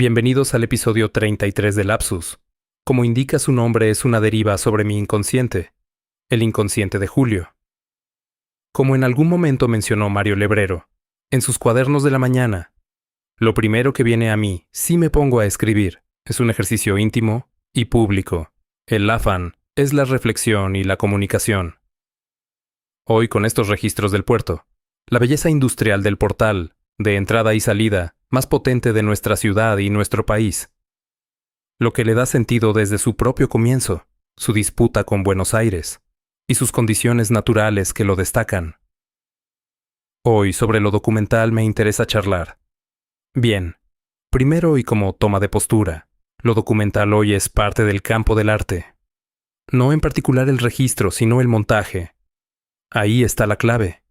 Bienvenidos al episodio 33 de Lapsus. Como indica su nombre, es una deriva sobre mi inconsciente, el inconsciente de Julio. Como en algún momento mencionó Mario Lebrero, en sus cuadernos de la mañana, lo primero que viene a mí, si me pongo a escribir, es un ejercicio íntimo y público. El afán es la reflexión y la comunicación. Hoy, con estos registros del puerto, la belleza industrial del portal, de entrada y salida, más potente de nuestra ciudad y nuestro país. Lo que le da sentido desde su propio comienzo, su disputa con Buenos Aires, y sus condiciones naturales que lo destacan. Hoy, sobre lo documental, me interesa charlar. Bien, primero y como toma de postura, lo documental hoy es parte del campo del arte. No en particular el registro, sino el montaje. Ahí está la clave.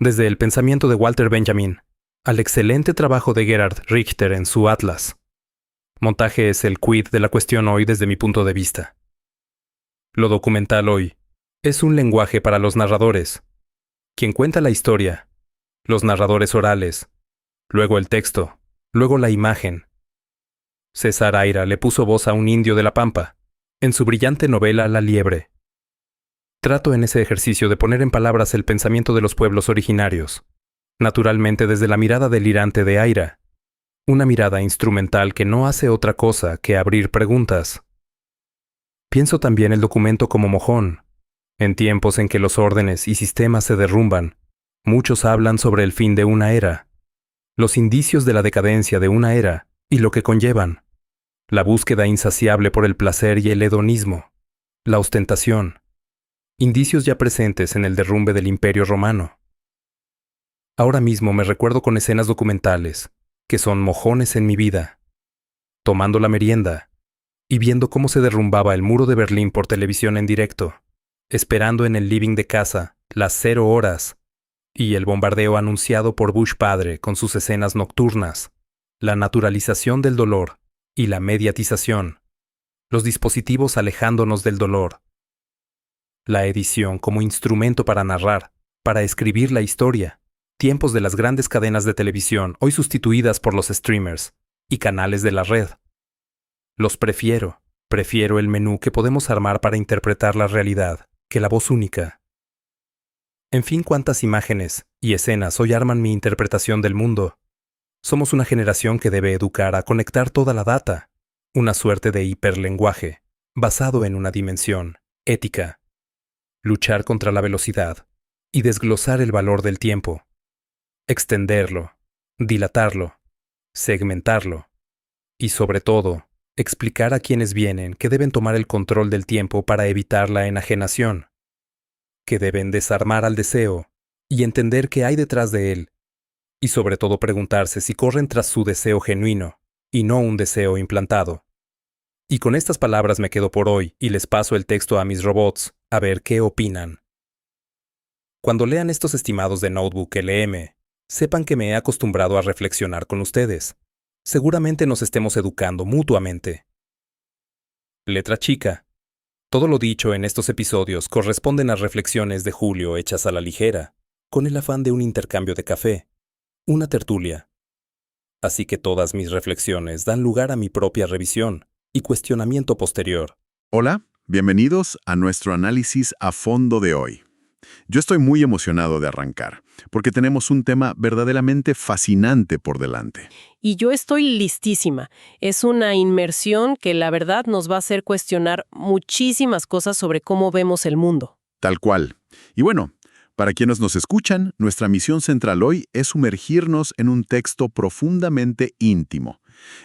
Desde el pensamiento de Walter Benjamin, al excelente trabajo de Gerhard Richter en su Atlas. Montaje es el quid de la cuestión hoy desde mi punto de vista. Lo documental hoy es un lenguaje para los narradores, quien cuenta la historia, los narradores orales, luego el texto, luego la imagen. César Aira le puso voz a un indio de la Pampa, en su brillante novela La Liebre. Trato en ese ejercicio de poner en palabras el pensamiento de los pueblos originarios, naturalmente desde la mirada delirante de Aira, una mirada instrumental que no hace otra cosa que abrir preguntas. Pienso también el documento como mojón. En tiempos en que los órdenes y sistemas se derrumban, muchos hablan sobre el fin de una era, los indicios de la decadencia de una era y lo que conllevan, la búsqueda insaciable por el placer y el hedonismo, la ostentación, indicios ya presentes en el derrumbe del Imperio Romano. Ahora mismo me recuerdo con escenas documentales, que son mojones en mi vida, tomando la merienda y viendo cómo se derrumbaba el muro de Berlín por televisión en directo, esperando en el living de casa las 0 horas y el bombardeo anunciado por Bush padre con sus escenas nocturnas, la naturalización del dolor y la mediatización, los dispositivos alejándonos del dolor, la edición como instrumento para narrar, para escribir la historia. Tiempos de las grandes cadenas de televisión, hoy sustituidas por los streamers y canales de la red. Los prefiero el menú que podemos armar para interpretar la realidad, que la voz única. En fin, cuántas imágenes y escenas hoy arman mi interpretación del mundo. Somos una generación que debe educar a conectar toda la data, una suerte de hiperlenguaje, basado en una dimensión ética. Luchar contra la velocidad y desglosar el valor del tiempo. Extenderlo, dilatarlo, segmentarlo y, sobre todo, explicar a quienes vienen que deben tomar el control del tiempo para evitar la enajenación, que deben desarmar al deseo y entender qué hay detrás de él, y sobre todo preguntarse si corren tras su deseo genuino y no un deseo implantado. Y con estas palabras me quedo por hoy y les paso el texto a mis robots a ver qué opinan. Cuando lean estos estimados de Notebook LM, sepan que me he acostumbrado a reflexionar con ustedes. Seguramente nos estemos educando mutuamente. Letra chica. Todo lo dicho en estos episodios corresponden a reflexiones de Julio hechas a la ligera, con el afán de un intercambio de café, una tertulia. Así que todas mis reflexiones dan lugar a mi propia revisión y cuestionamiento posterior. Hola, bienvenidos a nuestro análisis a fondo de hoy. Yo estoy muy emocionado de arrancar, porque tenemos un tema verdaderamente fascinante por delante. Y yo estoy listísima. Es una inmersión que la verdad nos va a hacer cuestionar muchísimas cosas sobre cómo vemos el mundo. Tal cual. Y bueno, para quienes nos escuchan, nuestra misión central hoy es sumergirnos en un texto profundamente íntimo.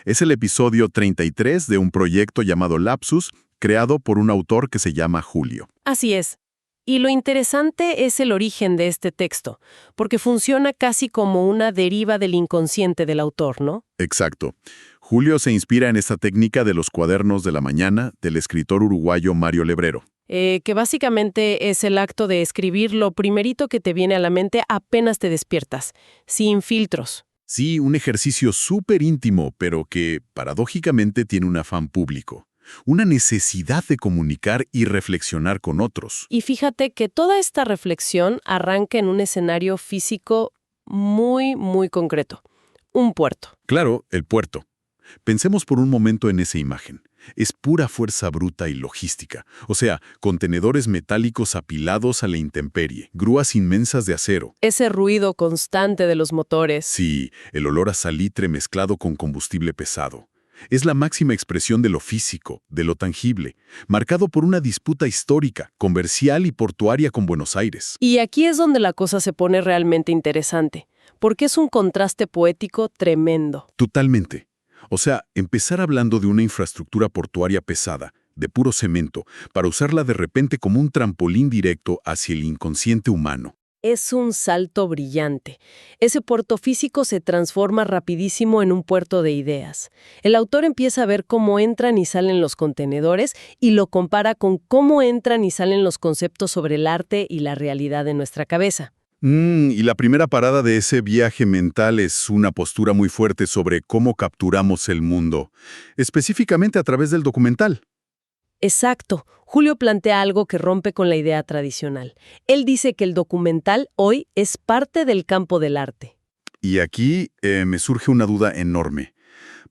Es el episodio 33 de un proyecto llamado Lapsus, creado por un autor que se llama Julio. Así es. Y lo interesante es el origen de este texto, porque funciona casi como una deriva del inconsciente del autor, ¿no? Exacto. Julio se inspira en esta técnica de los cuadernos de la mañana del escritor uruguayo Mario Lebrero. Que básicamente es el acto de escribir lo primerito que te viene a la mente apenas te despiertas, sin filtros. Sí, un ejercicio súper íntimo, pero que, paradójicamente, tiene un afán público. Una necesidad de comunicar y reflexionar con otros. Y fíjate que toda esta reflexión arranca en un escenario físico muy, muy concreto. Un puerto. Claro, el puerto. Pensemos por un momento en esa imagen. Es pura fuerza bruta y logística. O sea, contenedores metálicos apilados a la intemperie, grúas inmensas de acero. Ese ruido constante de los motores. Sí, el olor a salitre mezclado con combustible pesado. Es la máxima expresión de lo físico, de lo tangible, marcado por una disputa histórica, comercial y portuaria con Buenos Aires. Y aquí es donde la cosa se pone realmente interesante, porque es un contraste poético tremendo. Totalmente. O sea, empezar hablando de una infraestructura portuaria pesada, de puro cemento, para usarla de repente como un trampolín directo hacia el inconsciente humano. Es un salto brillante. Ese puerto físico se transforma rapidísimo en un puerto de ideas. El autor empieza a ver cómo entran y salen los contenedores y lo compara con cómo entran y salen los conceptos sobre el arte y la realidad en nuestra cabeza. Y la primera parada de ese viaje mental es una postura muy fuerte sobre cómo capturamos el mundo, específicamente a través del documental. Exacto. Julio plantea algo que rompe con la idea tradicional. Él dice que el documental hoy es parte del campo del arte. Y aquí me surge una duda enorme.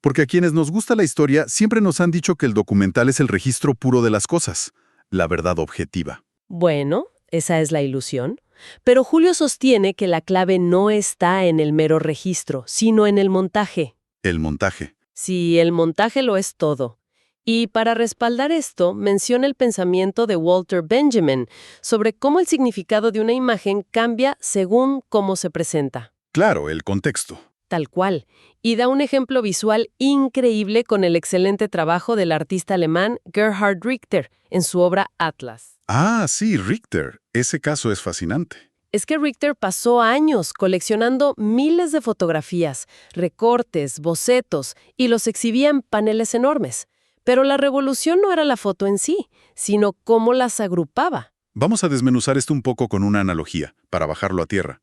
Porque a quienes nos gusta la historia siempre nos han dicho que el documental es el registro puro de las cosas, la verdad objetiva. Bueno, esa es la ilusión. Pero Julio sostiene que la clave no está en el mero registro, sino en el montaje. El montaje. Sí, el montaje lo es todo. Y para respaldar esto, menciona el pensamiento de Walter Benjamin sobre cómo el significado de una imagen cambia según cómo se presenta. Claro, el contexto. Tal cual. Y da un ejemplo visual increíble con el excelente trabajo del artista alemán Gerhard Richter en su obra Atlas. Ah, sí, Richter. Ese caso es fascinante. Es que Richter pasó años coleccionando miles de fotografías, recortes, bocetos, y los exhibía en paneles enormes. Pero la revolución no era la foto en sí, sino cómo las agrupaba. Vamos a desmenuzar esto un poco con una analogía, para bajarlo a tierra.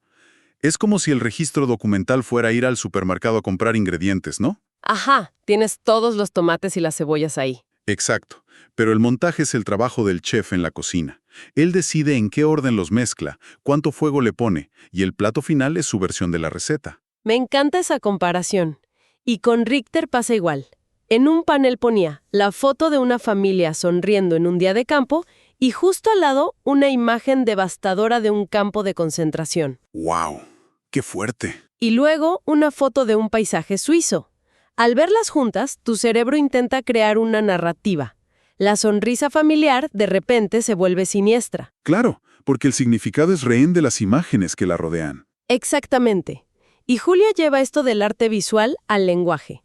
Es como si el registro documental fuera ir al supermercado a comprar ingredientes, ¿no? Ajá, tienes todos los tomates y las cebollas ahí. Exacto, pero el montaje es el trabajo del chef en la cocina. Él decide en qué orden los mezcla, cuánto fuego le pone, y el plato final es su versión de la receta. Me encanta esa comparación. Y con Richter pasa igual. En un panel ponía la foto de una familia sonriendo en un día de campo y justo al lado una imagen devastadora de un campo de concentración. ¡Wow! ¡Qué fuerte! Y luego una foto de un paisaje suizo. Al verlas juntas, tu cerebro intenta crear una narrativa. La sonrisa familiar de repente se vuelve siniestra. Claro, porque el significado es rehén de las imágenes que la rodean. Exactamente. Y Julio lleva esto del arte visual al lenguaje.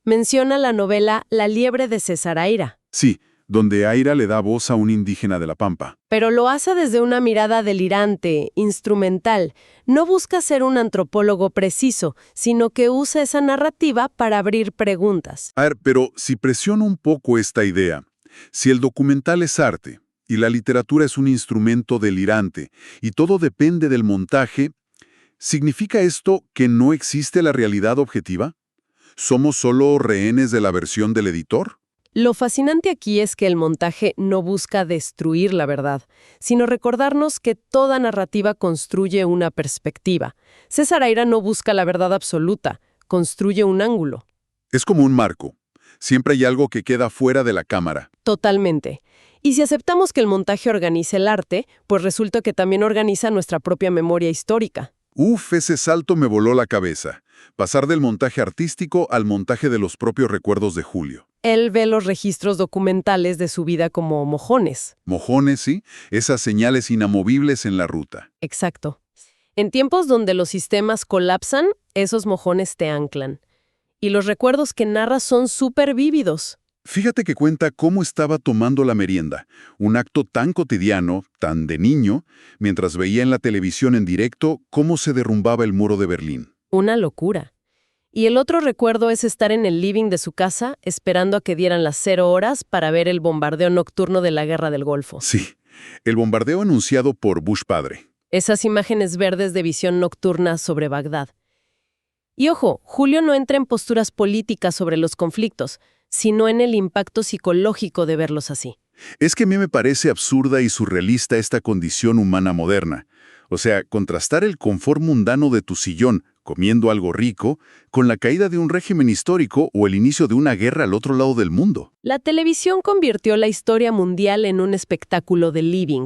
Menciona la novela La liebre de César Aira. Sí, donde Aira le da voz a un indígena de la Pampa. Pero lo hace desde una mirada delirante, instrumental. No busca ser un antropólogo preciso, sino que usa esa narrativa para abrir preguntas. A ver, pero si presiono un poco esta idea, si el documental es arte y la literatura es un instrumento delirante y todo depende del montaje, ¿significa esto que no existe la realidad objetiva? ¿Somos solo rehenes de la versión del editor? Lo fascinante aquí es que el montaje no busca destruir la verdad, sino recordarnos que toda narrativa construye una perspectiva. César Aira no busca la verdad absoluta, construye un ángulo. Es como un marco. Siempre hay algo que queda fuera de la cámara. Totalmente. Y si aceptamos que el montaje organiza el arte, pues resulta que también organiza nuestra propia memoria histórica. Ese salto me voló la cabeza. Pasar del montaje artístico al montaje de los propios recuerdos de Julio. Él ve los registros documentales de su vida como mojones. Mojones, sí, esas señales inamovibles en la ruta. Exacto. En tiempos donde los sistemas colapsan, esos mojones te anclan. Y los recuerdos que narra son súper vívidos. Fíjate que cuenta cómo estaba tomando la merienda, un acto tan cotidiano, tan de niño, mientras veía en la televisión en directo cómo se derrumbaba el muro de Berlín. Una locura. Y el otro recuerdo es estar en el living de su casa esperando a que dieran las 0 horas para ver el bombardeo nocturno de la Guerra del Golfo. Sí, el bombardeo anunciado por Bush padre. Esas imágenes verdes de visión nocturna sobre Bagdad. Y ojo, Julio no entra en posturas políticas sobre los conflictos, sino en el impacto psicológico de verlos así. Es que a mí me parece absurda y surrealista esta condición humana moderna. O sea, contrastar el confort mundano de tu sillón comiendo algo rico, con la caída de un régimen histórico o el inicio de una guerra al otro lado del mundo. La televisión convirtió la historia mundial en un espectáculo de living,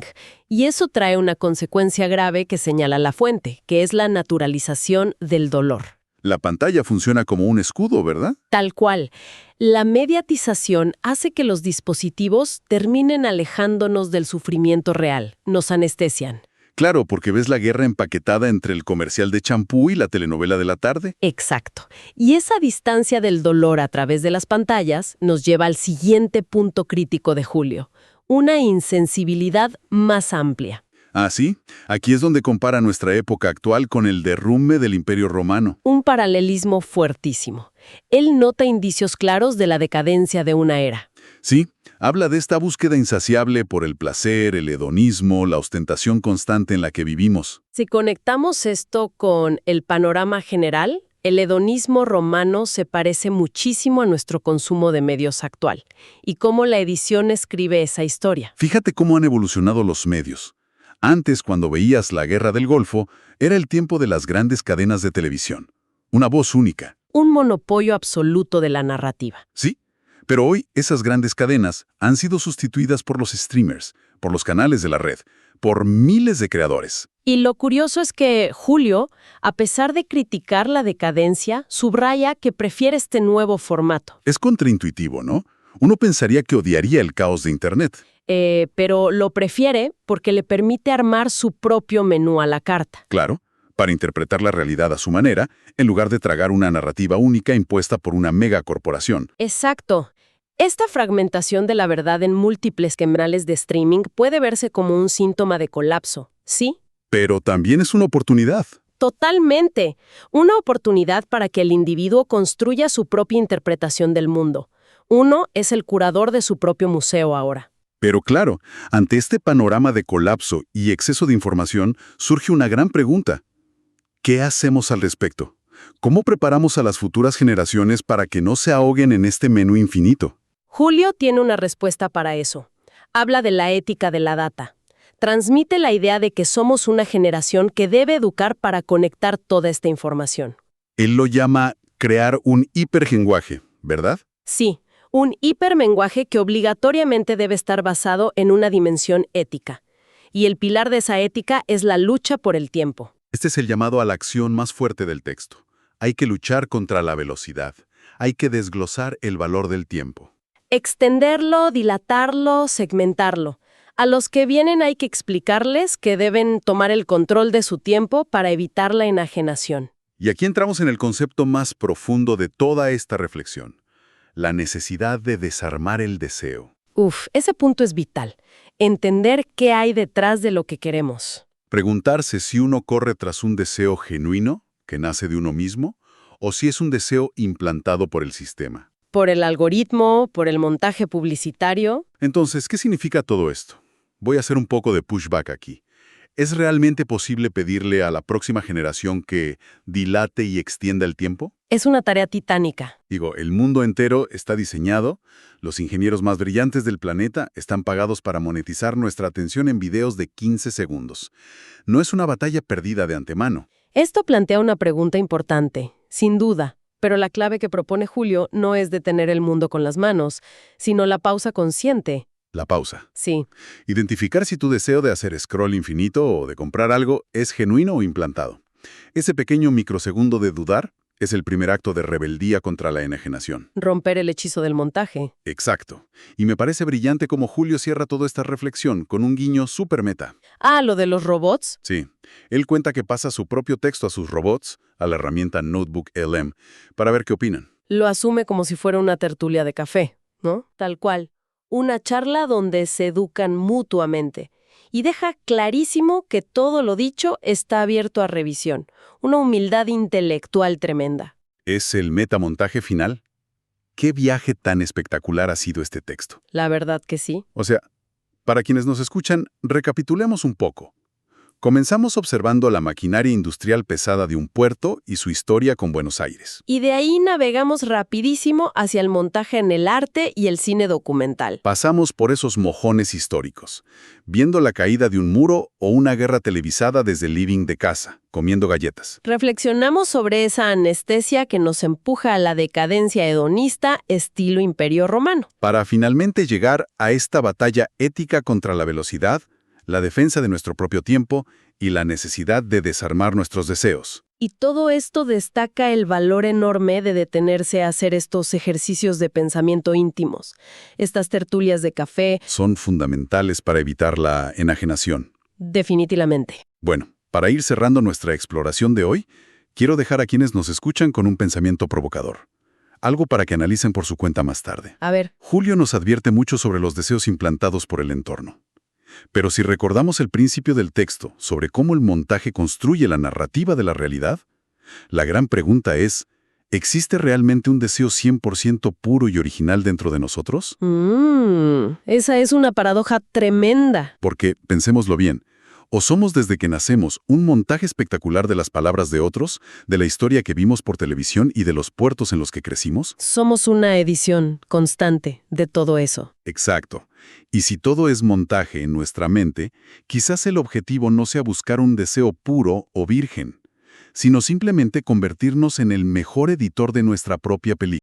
y eso trae una consecuencia grave que señala la fuente, que es la naturalización del dolor. La pantalla funciona como un escudo, ¿verdad? Tal cual. La mediatización hace que los dispositivos terminen alejándonos del sufrimiento real, nos anestesian. Claro, porque ves la guerra empaquetada entre el comercial de champú y la telenovela de la tarde. Exacto. Y esa distancia del dolor a través de las pantallas nos lleva al siguiente punto crítico de Julio, una insensibilidad más amplia. Ah, sí, aquí es donde compara nuestra época actual con el derrumbe del Imperio Romano. Un paralelismo fuertísimo. Él nota indicios claros de la decadencia de una era. Sí, habla de esta búsqueda insaciable por el placer, el hedonismo, la ostentación constante en la que vivimos. Si conectamos esto con el panorama general, el hedonismo romano se parece muchísimo a nuestro consumo de medios actual y cómo la edición escribe esa historia. Fíjate cómo han evolucionado los medios. Antes, cuando veías la Guerra del Golfo, era el tiempo de las grandes cadenas de televisión. Una voz única. Un monopolio absoluto de la narrativa. Sí, pero hoy esas grandes cadenas han sido sustituidas por los streamers, por los canales de la red, por miles de creadores. Y lo curioso es que Julio, a pesar de criticar la decadencia, subraya que prefiere este nuevo formato. Es contraintuitivo, ¿no? Uno pensaría que odiaría el caos de Internet. Pero lo prefiere porque le permite armar su propio menú a la carta. Claro, para interpretar la realidad a su manera, en lugar de tragar una narrativa única impuesta por una megacorporación. Exacto. Esta fragmentación de la verdad en múltiples canales de streaming puede verse como un síntoma de colapso, ¿sí? Pero también es una oportunidad. Totalmente. Una oportunidad para que el individuo construya su propia interpretación del mundo. Uno es el curador de su propio museo ahora. Pero claro, ante este panorama de colapso y exceso de información, surge una gran pregunta. ¿Qué hacemos al respecto? ¿Cómo preparamos a las futuras generaciones para que no se ahoguen en este menú infinito? Julio tiene una respuesta para eso. Habla de la ética de la data. Transmite la idea de que somos una generación que debe educar para conectar toda esta información. Él lo llama crear un hiperlenguaje, ¿verdad? Sí, un hipermenguaje que obligatoriamente debe estar basado en una dimensión ética. Y el pilar de esa ética es la lucha por el tiempo. Este es el llamado a la acción más fuerte del texto. Hay que luchar contra la velocidad. Hay que desglosar el valor del tiempo. Extenderlo, dilatarlo, segmentarlo. A los que vienen hay que explicarles que deben tomar el control de su tiempo para evitar la enajenación. Y aquí entramos en el concepto más profundo de toda esta reflexión. La necesidad de desarmar el deseo. Ese punto es vital. Entender qué hay detrás de lo que queremos. Preguntarse si uno corre tras un deseo genuino, que nace de uno mismo, o si es un deseo implantado por el sistema. Por el algoritmo, por el montaje publicitario. Entonces, ¿qué significa todo esto? Voy a hacer un poco de pushback aquí. ¿Es realmente posible pedirle a la próxima generación que dilate y extienda el tiempo? Es una tarea titánica. Digo, el mundo entero está diseñado, los ingenieros más brillantes del planeta están pagados para monetizar nuestra atención en videos de 15 segundos. No es una batalla perdida de antemano. Esto plantea una pregunta importante, sin duda, pero la clave que propone Julio no es detener el mundo con las manos, sino la pausa consciente. La pausa. Sí. Identificar si tu deseo de hacer scroll infinito o de comprar algo es genuino o implantado. Ese pequeño microsegundo de dudar es el primer acto de rebeldía contra la enajenación. Romper el hechizo del montaje. Exacto. Y me parece brillante cómo Julio cierra toda esta reflexión con un guiño súper meta. Ah, ¿lo de los robots? Sí. Él cuenta que pasa su propio texto a sus robots, a la herramienta Notebook LM, para ver qué opinan. Lo asume como si fuera una tertulia de café, ¿no? Tal cual. Una charla donde se educan mutuamente. Y deja clarísimo que todo lo dicho está abierto a revisión. Una humildad intelectual tremenda. ¿Es el metamontaje final? ¿Qué viaje tan espectacular ha sido este texto? La verdad que sí. O sea, para quienes nos escuchan, recapitulemos un poco. Comenzamos observando la maquinaria industrial pesada de un puerto y su historia con Buenos Aires. Y de ahí navegamos rapidísimo hacia el montaje en el arte y el cine documental. Pasamos por esos mojones históricos, viendo la caída de un muro o una guerra televisada desde el living de casa, comiendo galletas. Reflexionamos sobre esa anestesia que nos empuja a la decadencia hedonista estilo Imperio Romano. Para finalmente llegar a esta batalla ética contra la velocidad, la defensa de nuestro propio tiempo y la necesidad de desarmar nuestros deseos. Y todo esto destaca el valor enorme de detenerse a hacer estos ejercicios de pensamiento íntimos. Estas tertulias de café, Son fundamentales para evitar la enajenación. definitivamente. Bueno, para ir cerrando nuestra exploración de hoy, quiero dejar a quienes nos escuchan con un pensamiento provocador. Algo para que analicen por su cuenta más tarde. A ver, Julio nos advierte mucho sobre los deseos implantados por el entorno. Pero si recordamos el principio del texto sobre cómo el montaje construye la narrativa de la realidad, la gran pregunta es, ¿existe realmente un deseo 100% puro y original dentro de nosotros? esa es una paradoja tremenda. Porque, pensémoslo bien, o somos desde que nacemos un montaje espectacular de las palabras de otros, de la historia que vimos por televisión y de los puertos en los que crecimos. Somos una edición constante de todo eso. Exacto. Y si todo es montaje en nuestra mente, quizás el objetivo no sea buscar un deseo puro o virgen, sino simplemente convertirnos en el mejor editor de nuestra propia película.